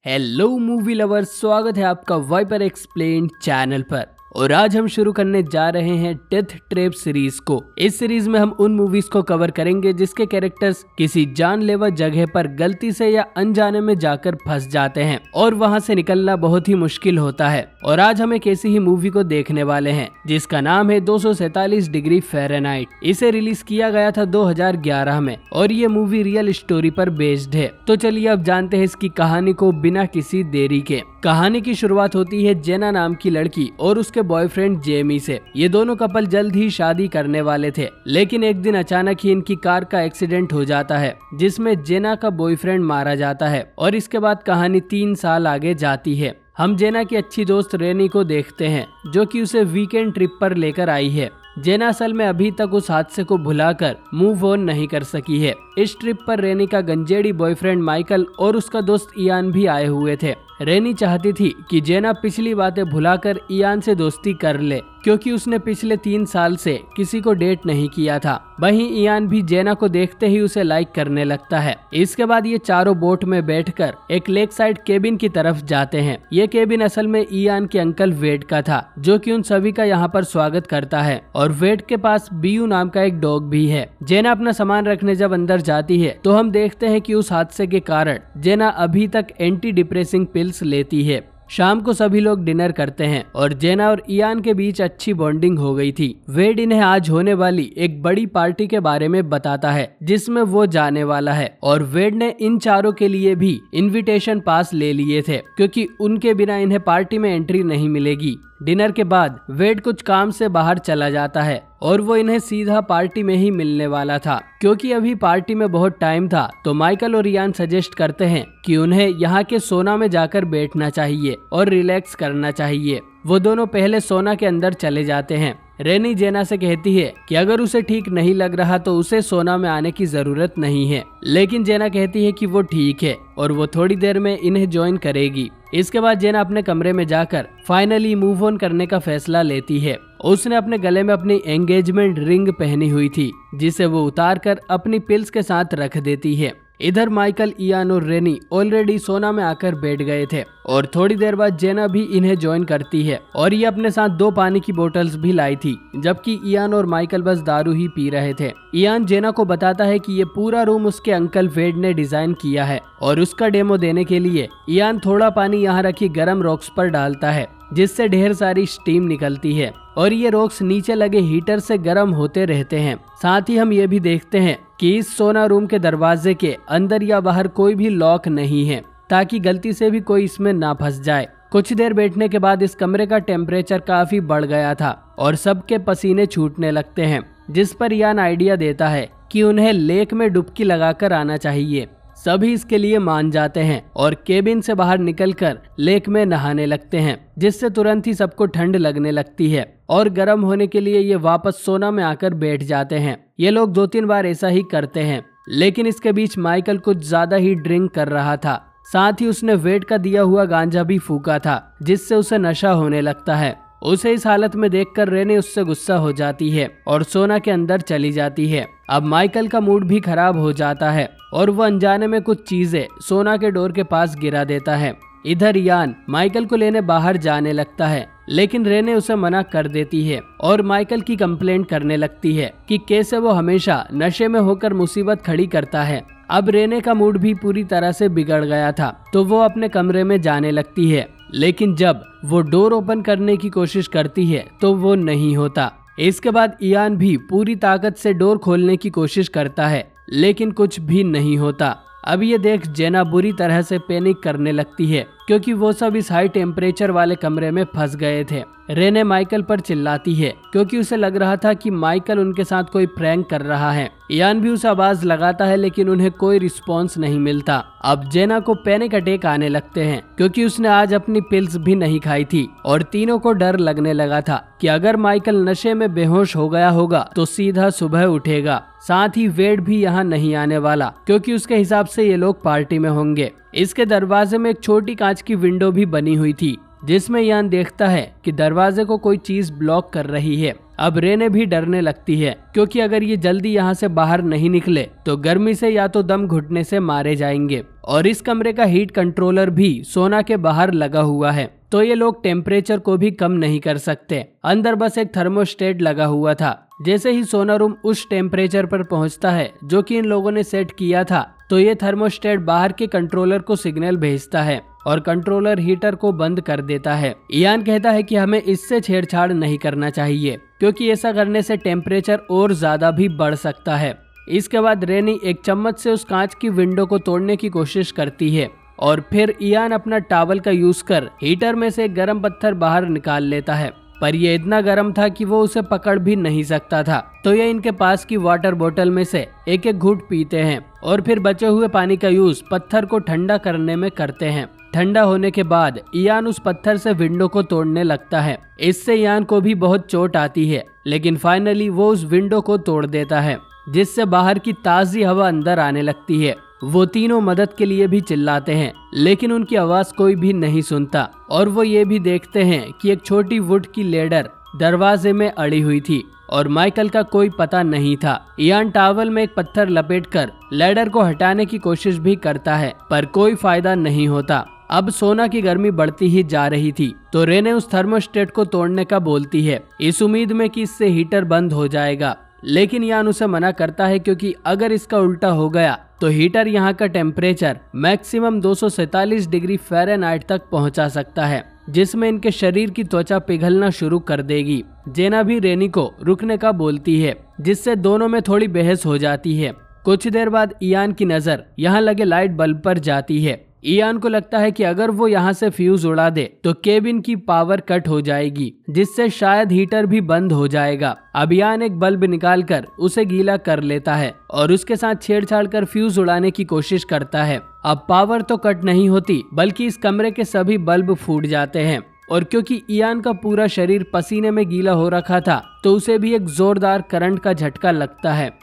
Hello movie lovers, स्वागत है आपका वाइपर एक्सप्लेन चैनल पर। और आज हम शुरू करने जा रहे हैं डेथ ट्रैप सीरीज को। इस सीरीज में हम उन मूवीज को कवर करेंगे जिसके कैरेक्टर्स किसी जानलेवा जगह पर गलती से या अनजाने में जाकर फंस जाते हैं और वहां से निकलना बहुत ही मुश्किल होता है। और आज हम एक ऐसी ही मूवी को देखने वाले हैं जिसका नाम है 247 डिग्री फ़ारेनहाइट। इसे रिलीज किया गया था 2011 में और ये मूवी रियल स्टोरी पर बेस्ड है। तो चलिए अब जानते हैं इसकी कहानी को बिना किसी देरी के। कहानी की शुरुआत होती है जेना नाम की लड़की और उसके बॉयफ्रेंड जेमी से। ये दोनों कपल जल्द ही शादी करने वाले थे, लेकिन एक दिन अचानक ही इनकी कार का एक्सीडेंट हो जाता है जिसमें जेना का बॉयफ्रेंड मारा जाता है। और इसके बाद कहानी 3 साल आगे जाती है। हम जेना की अच्छी दोस्त रेनी को देखते हैं जो कि उसे वीकेंड ट्रिप पर लेकर आई है। जेना असल में अभी तक उस हादसे को भुलाकर मूव ऑन नहीं कर सकी है। इस ट्रिप पर रेनी का गंजेड़ी बॉयफ्रेंड माइकल और उसका दोस्त इयान भी आए हुए थे। रेनी चाहती थी कि जेना पिछली बातें भुलाकर इयान से दोस्ती कर ले, क्योंकि उसने पिछले 3 साल से किसी को डेट नहीं किया था। वहीं इयान भी जेना को देखते ही उसे लाइक करने लगता है। इसके बाद ये चारों बोट में बैठकर एक लेक साइड केबिन की तरफ जाते हैं। ये केबिन असल में इयान के अंकल वेड का था, जो कि उन सभी का यहाँ पर स्वागत करता है। और वेड के पास बीयू नाम का एक डॉग भी है। जेना अपना सामान रखने जब अंदर जाती है तो हम देखते हैं कि उस हादसे के कारण जेना अभी तक एंटी डिप्रेसिंग पिल्स लेती है। शाम को सभी लोग डिनर करते हैं और जेना और इयान के बीच अच्छी बॉन्डिंग हो गई थी। वेड इन्हें आज होने वाली एक बड़ी पार्टी के बारे में बताता है जिसमें वो जाने वाला है। और वेड ने इन चारों के लिए भी इनविटेशन पास ले लिए थे, क्योंकि उनके बिना इन्हें पार्टी में एंट्री नहीं मिलेगी। डिनर के बाद वेड कुछ काम से बाहर चला जाता है और वो इन्हें सीधा पार्टी में ही मिलने वाला था। क्योंकि अभी पार्टी में बहुत टाइम था तो माइकल और इयान सजेस्ट करते हैं कि उन्हें यहाँ के सोना में जाकर बैठना चाहिए और रिलैक्स करना चाहिए। वो दोनों पहले सोना के अंदर चले जाते हैं। रेनी जेना से कहती है कि अगर उसे ठीक नहीं लग रहा तो उसे सोना में आने की जरूरत नहीं है, लेकिन जेना कहती है कि वो ठीक है और वो थोड़ी देर में इन्हें ज्वाइन करेगी। इसके बाद जेना अपने कमरे में जाकर फाइनली मूव ऑन करने का फैसला लेती है। उसने अपने गले में अपनी एंगेजमेंट रिंग पहनी हुई थी जिसे वो उतार कर अपनी पिल्स के साथ रख देती है। इधर माइकल, इयान और रेनी ऑलरेडी सोना में आकर बैठ गए थे और थोड़ी देर बाद जेना भी इन्हें ज्वाइन करती है। और ये अपने साथ 2 पानी की बोतल्स भी लाई थी, जबकि इयान और माइकल बस दारू ही पी रहे थे। इयान जेना को बताता है कि ये पूरा रूम उसके अंकल वेड ने डिजाइन किया है और उसका डेमो देने के लिए इयान थोड़ा पानी यहाँ रखी गर्म रॉक्स पर डालता है जिससे ढेर सारी स्टीम निकलती है और ये रॉक्स नीचे लगे हीटर से गर्म होते रहते हैं। साथ ही हम ये भी देखते हैं कि इस सोना रूम के दरवाजे के अंदर या बाहर कोई भी लॉक नहीं है, ताकि गलती से भी कोई इसमें ना फंस जाए। कुछ देर बैठने के बाद इस कमरे का टेम्परेचर काफी बढ़ गया था और सबके पसीने छूटने लगते हैं, जिस पर इयान आइडिया देता है कि उन्हें लेक में डुबकी लगाकर आना चाहिए। सभी इसके लिए मान जाते हैं और केबिन से बाहर निकलकर लेक में नहाने लगते हैं, जिससे तुरंत ही सबको ठंड लगने लगती है और गर्म होने के लिए ये वापस सोना में आकर बैठ जाते हैं। ये लोग 2-3 बार ऐसा ही करते हैं, लेकिन इसके बीच माइकल कुछ ज्यादा ही ड्रिंक कर रहा था। साथ ही उसने वेड का दिया हुआ गांजा भी फूका था जिससे उसे नशा होने लगता है। उसे इस हालत में देखकर रेनी उससे गुस्सा हो जाती है और सोना के अंदर चली जाती है। अब माइकल का मूड भी खराब हो जाता है और वो अनजाने में कुछ चीजें सोना के डोर के पास गिरा देता है। इधर इयान माइकल को लेने बाहर जाने लगता है, लेकिन रेने उसे मना कर देती है और माइकल की कंप्लेंट करने लगती है कि कैसे वो हमेशा नशे में होकर मुसीबत खड़ी करता है। अब रेने का मूड भी पूरी तरह से बिगड़ गया था तो वो अपने कमरे में जाने लगती है, लेकिन जब वो डोर ओपन करने की कोशिश करती है तो वो नहीं होता। इसके बाद इयान भी पूरी ताकत से डोर खोलने की कोशिश करता है, लेकिन कुछ भी नहीं होता। अब ये देख जेना बुरी तरह से पैनिक करने लगती है, क्योंकि वो सब इस हाई टेम्परेचर वाले कमरे में फंस गए थे। रेने माइकल पर चिल्लाती है क्योंकि उसे लग रहा था कि माइकल उनके साथ कोई प्रैंक कर रहा है। इयान भी उसे आवाज लगाता है, लेकिन उन्हें कोई रिस्पॉन्स नहीं मिलता। अब जेना को पैनिक अटैक आने लगते हैं क्योंकि उसने आज अपनी पिल्स भी नहीं खाई थी और तीनों को डर लगने लगा था कि अगर माइकल नशे में बेहोश हो गया होगा तो सीधा सुबह उठेगा। साथ ही वेड भी यहाँ नहीं आने वाला, क्योंकि उसके हिसाब से ये लोग पार्टी में होंगे। इसके दरवाजे में एक छोटी कांच की विंडो भी बनी हुई थी जिसमें इयान देखता है कि दरवाजे को कोई चीज ब्लॉक कर रही है। अब रेने भी डरने लगती है क्योंकि अगर ये जल्दी यहाँ से बाहर नहीं निकले तो गर्मी से या तो दम घुटने से मारे जाएंगे और इस कमरे का हीट कंट्रोलर भी सोना के बाहर लगा हुआ है, तो ये लोग टेम्परेचर को भी कम नहीं कर सकते। अंदर बस एक थर्मोस्टेट लगा हुआ था। जैसे ही सोना रूम उस टेम्परेचर पर पहुंचता है जो कि इन लोगों ने सेट किया था, तो ये थर्मोस्टेट बाहर के कंट्रोलर को सिग्नल भेजता है और कंट्रोलर हीटर को बंद कर देता है। इयान कहता है कि हमें इससे छेड़छाड़ नहीं करना चाहिए, क्योंकि ऐसा करने से टेम्परेचर और ज्यादा भी बढ़ सकता है। इसके बाद रेनी एक चम्मच से उस कांच की विंडो को तोड़ने की कोशिश करती है और फिर इयान अपना टॉवल का यूज कर हीटर में से एक गर्म पत्थर बाहर निकाल लेता है, पर यह इतना गर्म था कि वो उसे पकड़ भी नहीं सकता था। तो ये इनके पास की वाटर बोतल में से एक एक घूंट पीते हैं और फिर बचे हुए पानी का यूज पत्थर को ठंडा करने में करते हैं। ठंडा होने के बाद इयान उस पत्थर से विंडो को तोड़ने लगता है। इससे इयान को भी बहुत चोट आती है, लेकिन फाइनली वो उस विंडो को तोड़ देता है, जिससे बाहर की ताजी हवा अंदर आने लगती है। वो तीनों मदद के लिए भी चिल्लाते हैं, लेकिन उनकी आवाज कोई भी नहीं सुनता और वो ये भी देखते हैं कि एक छोटी वुड की लेडर दरवाजे में अड़ी हुई थी और माइकल का कोई पता नहीं था। इयान टॉवल में एक पत्थर लपेटकर लेडर को हटाने की कोशिश भी करता है, पर कोई फायदा नहीं होता। अब सोना की गर्मी बढ़ती ही जा रही थी, तो रेने उस थर्मोस्टेट को तोड़ने का बोलती है, इस उम्मीद में कि इससे हीटर बंद हो जाएगा। लेकिन इयान उसे मना करता है, क्योंकि अगर इसका उल्टा हो गया तो हीटर यहाँ का टेम्परेचर मैक्सिमम 247 डिग्री फ़ारेनहाइट तक पहुँचा सकता है, जिसमें इनके शरीर की त्वचा पिघलना शुरू कर देगी। जेना भी रेनी को रुकने का बोलती है, जिससे दोनों में थोड़ी बहस हो जाती है। कुछ देर बाद इयान की नजर यहाँ लगे लाइट बल्ब पर जाती है। इयान को लगता है कि अगर वो यहाँ से फ्यूज उड़ा दे तो केबिन की पावर कट हो जाएगी, जिससे शायद हीटर भी बंद हो जाएगा। अब इयान एक बल्ब निकालकर उसे गीला कर लेता है और उसके साथ छेड़छाड़ कर फ्यूज उड़ाने की कोशिश करता है। अब पावर तो कट नहीं होती, बल्कि इस कमरे के सभी बल्ब फूट जाते हैं। और क्योंकि इयान का पूरा शरीर पसीने में गीला हो रखा था, तो उसे भी एक जोरदार करंट का झटका लगता है,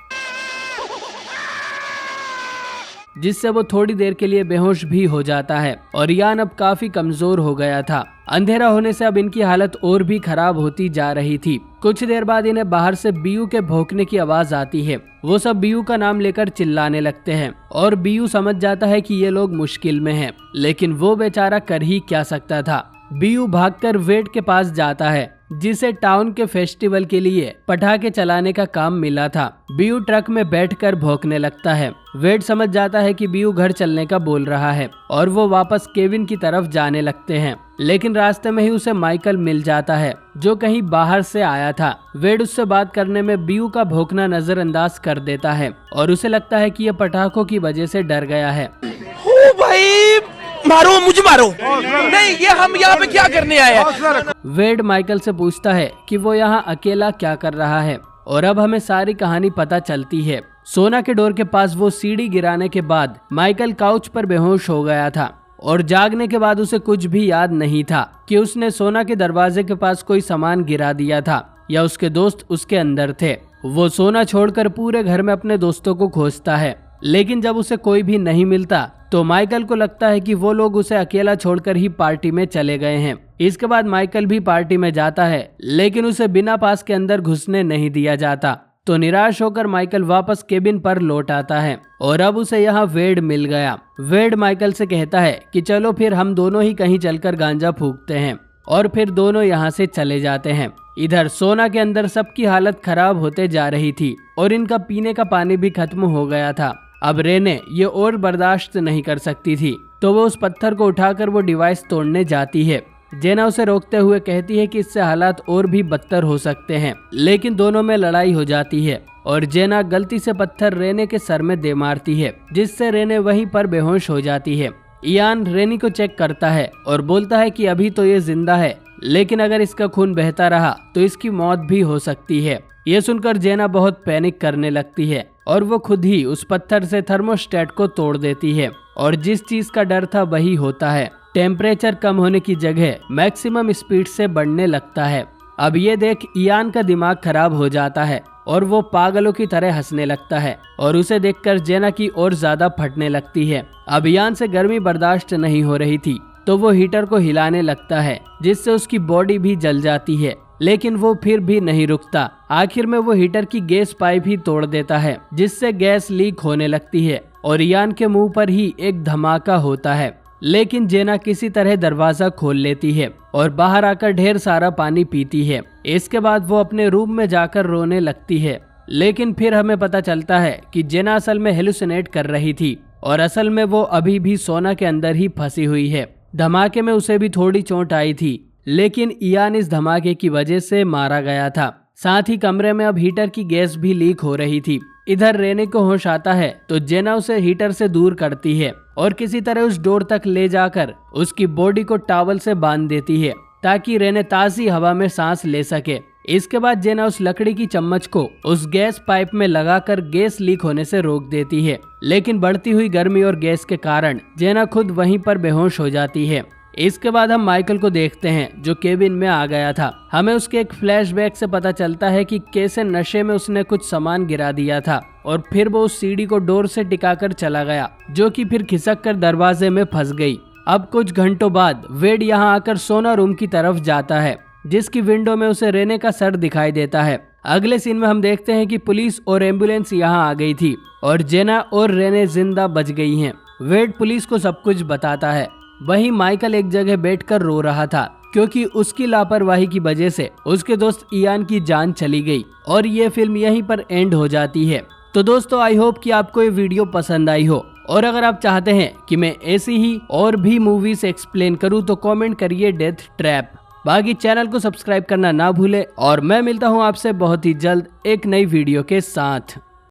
जिससे वो थोड़ी देर के लिए बेहोश भी हो जाता है। और इयान अब काफी कमजोर हो गया था। अंधेरा होने से अब इनकी हालत और भी खराब होती जा रही थी। कुछ देर बाद इन्हें बाहर से बीयू के भौंकने की आवाज आती है। वो सब बीयू का नाम लेकर चिल्लाने लगते हैं और बीयू समझ जाता है कि ये लोग मुश्किल में हैं, लेकिन वो बेचारा कर ही क्या सकता था। बीयू भागकर वेड के पास जाता है, जिसे टाउन के फेस्टिवल के लिए पटाखे चलाने का काम मिला था। बीयू ट्रक में बैठकर भौंकने लगता है। वेड समझ जाता है कि बीयू घर चलने का बोल रहा है और वो वापस केबिन की तरफ जाने लगते हैं, लेकिन रास्ते में ही उसे माइकल मिल जाता है, जो कहीं बाहर से आया था। वेड उससे बात करने में बीयू का भौंकना नजरअंदाज कर देता है और उसे लगता है कि यह पटाखों की वजह से डर गया है। ओ भाई, मारो मुझे, मारो नहीं, ये हम यहाँ पे क्या करने आए हैं? वेड माइकल से पूछता है कि वो यहाँ अकेला क्या कर रहा है और अब हमें सारी कहानी पता चलती है। सोना के डोर के पास वो सीढ़ी गिराने के बाद माइकल काउच पर बेहोश हो गया था और जागने के बाद उसे कुछ भी याद नहीं था कि उसने सोना के दरवाजे के पास कोई सामान गिरा दिया था या उसके दोस्त उसके अंदर थे। वो सोना छोड़कर पूरे घर में अपने दोस्तों को खोजता है, लेकिन जब उसे कोई भी नहीं मिलता तो माइकल को लगता है कि वो लोग उसे अकेला छोड़कर ही पार्टी में चले गए हैं। इसके बाद माइकल भी पार्टी में जाता है, लेकिन उसे बिना पास के अंदर घुसने नहीं दिया जाता। तो निराश होकर माइकल वापस केबिन पर लौट आता है और अब उसे यहाँ वेड मिल गया। वेड माइकल से कहता है कि चलो फिर हम दोनों ही कहीं चलकर गांजा फूकते हैं, और फिर दोनों यहाँ से चले जाते हैं। इधर सोना के अंदर सबकी हालत खराब होते जा रही थी और इनका पीने का पानी भी खत्म हो गया था। अब रेने ये और बर्दाश्त नहीं कर सकती थी, तो वो उस पत्थर को उठाकर वो डिवाइस तोड़ने जाती है। जेना उसे रोकते हुए कहती है कि इससे हालात और भी बदतर हो सकते हैं, लेकिन दोनों में लड़ाई हो जाती है और जेना गलती से पत्थर रेने के सर में दे मारती है, जिससे रेने वहीं पर बेहोश हो जाती है। इयान रेनी को चेक करता है और बोलता है कि अभी तो ये जिंदा है, लेकिन अगर इसका खून बहता रहा तो इसकी मौत भी हो सकती है। ये सुनकर जेना बहुत पैनिक करने लगती है और वो खुद ही उस पत्थर से थर्मोस्टेट को तोड़ देती है और जिस चीज का डर था वही होता है। टेम्परेचर कम होने की जगह मैक्सिमम स्पीड से बढ़ने लगता है। अब ये देख इयान का दिमाग खराब हो जाता है और वो पागलों की तरह हंसने लगता है और उसे देखकर जेना की और ज्यादा फटने लगती है। अब इयान से गर्मी बर्दाश्त नहीं हो रही थी, तो वो हीटर को हिलाने लगता है, जिससे उसकी बॉडी भी जल जाती है, लेकिन वो फिर भी नहीं रुकता। आखिर में वो हीटर की गैस पाइप ही तोड़ देता है, जिससे गैस लीक होने लगती है और इयान के मुंह पर ही एक धमाका होता है, लेकिन जेना किसी तरह दरवाजा खोल लेती है और बाहर आकर ढेर सारा पानी पीती है। इसके बाद वो अपने रूम में जाकर रोने लगती है, लेकिन फिर हमें पता चलता है कि जेना असल में हेलुसिनेट कर रही थी और असल में वो अभी भी सोना के अंदर ही फंसी हुई है। धमाके में उसे भी थोड़ी चोट आई थी, लेकिन इयान इस धमाके की वजह से मारा गया था। साथ ही कमरे में अब हीटर की गैस भी लीक हो रही थी। इधर रेने को होश आता है तो जेना उसे हीटर से दूर करती है और किसी तरह उस डोर तक ले जाकर उसकी बॉडी को टॉवल से बांध देती है ताकि रेने ताजी हवा में सांस ले सके। इसके बाद जेना उस लकड़ी की चम्मच को उस गैस पाइप में लगाकर गैस लीक होने से रोक देती है, लेकिन बढ़ती हुई गर्मी और गैस के कारण जेना खुद वहीं पर बेहोश हो जाती है। इसके बाद हम माइकल को देखते हैं जो केबिन में आ गया था। हमें उसके एक फ्लैशबैक से पता चलता है कि कैसे नशे में उसने कुछ सामान गिरा दिया था और फिर वो उस सीढ़ी को डोर से टिकाकर चला गया, जो कि फिर खिसक कर दरवाजे में फंस गई। अब कुछ घंटों बाद वेड यहाँ आकर सोना रूम की तरफ जाता है, जिसकी विंडो में उसे रेने का सर दिखाई देता है। अगले सीन में हम देखते हैं कि पुलिस और एम्बुलेंस यहाँ आ गई थी और जेना और रेने जिंदा बच गई हैं। वेड पुलिस को सब कुछ बताता है। वहीं माइकल एक जगह बैठकर रो रहा था क्योंकि उसकी लापरवाही की वजह से उसके दोस्त इयान की जान चली गई। और ये फिल्म यहीं पर एंड हो जाती है। तो दोस्तों, आई होप कि आपको ये वीडियो पसंद आई हो, और अगर आप चाहते हैं कि मैं ऐसी ही और भी मूवीज एक्सप्लेन करूं तो कमेंट करिए डेथ ट्रैप। बाकी चैनल को सब्सक्राइब करना ना भूले और मैं मिलता हूं आपसे बहुत ही जल्द एक नई वीडियो के साथ।